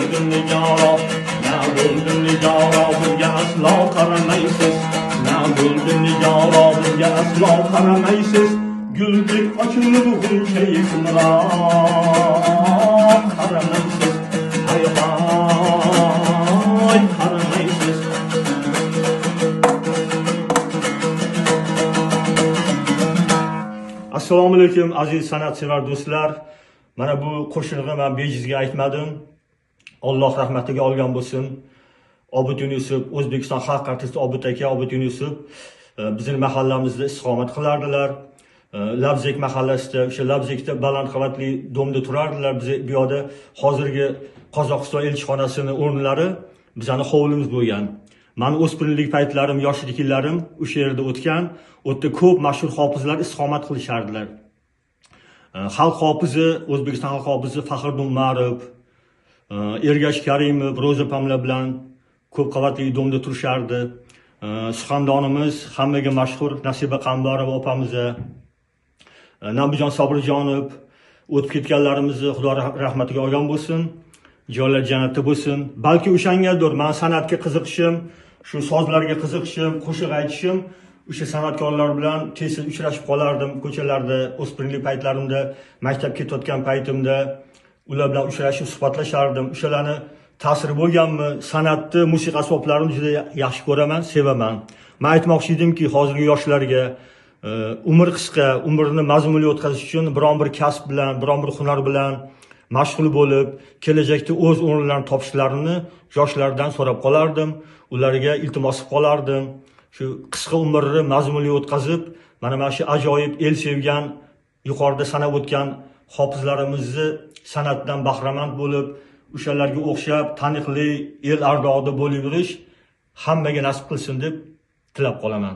bo'ldi nigoro, na bo'ldi nigoro, bunga aslo qaramaysiz. Na bo'ldi nigoro, bunga aslo qaramaysiz. Guldek ochilib g'uncha yekimroq qaramaysiz. Hay hay qaramaysiz. Assalomu alaykum aziz san'atsevar do'stlar. Mana bu qo'shig'ini men bejizga aytmadim. Alloh rahmatiga olgan bo'lsin. Obid Yunusov, O'zbekiston xalq artisti Obid aka, Obid Yunusov bizning mahallamizda istiqomat qilardilar. Labzek mahallasida, o'sha Labzekda baland qavatli domda turardilar. Biz bu yerda hozirgi Qozog'iston elchixonasining o'rnlari bizning hovlimiz bo'lgan. Mani o'spirinlik paytlarim, yoshlik yillarim o'sha yerda o'tgan. O'tda ko'p mashhur hofizlar istiqomat qilishardilar. Xalq hofizi, O'zbekiston xalq hofizi Faxriddin Umarov, Ergash Karimov, Ro'za Pamla bilan ko'p qavatli domda turishardi. Suxandonimiz hammaga mashhur Nasiba Qambarova opamiz, Nabijon Sobirjonov, o'tib ketganlarimizni Xudo rahmatiga olgan bo'lsin. Joylar jannatda bo'lsin. Balki o'shangadir men san'atga qiziqishim, shu sozlarga qiziqishim, qo'shiq aytishim, o'sha san'atkorlar bilan tez uchrashib qolardim ko'chalarda, o'spirinlik paytlarimda, maktabga ketayotgan paytimda ular bilan uchrashib suhbatlashardim. O'shalarni ta'siri bo'lganmi? San'atni, musiqa asboblarini juda yaxshi ko'raman, sevaman. Men aytmoqchi edimki, hozirgi yoshlarga umr qisqa, umrni mazmunli o'tkazish uchun biron bir kasb bilan, biron bir hunar bilan mashg'ul bo'lib, kelajakda o'z o'rinlarini topishlarini yoshlardan so'rab qolardim, ularga iltimos qilib qolardim. Shu qisqa umrni mazmunli o'tkazib, mana shu ajoyib el sevgan, yuqorida sanab o'tgan hofizlarimizni san'atdan bahramand bo'lib, o'shalarga o'xshab taniqli el ardog'ida bo'lib yurish hammaga nasib qilsin deb tilab qolaman.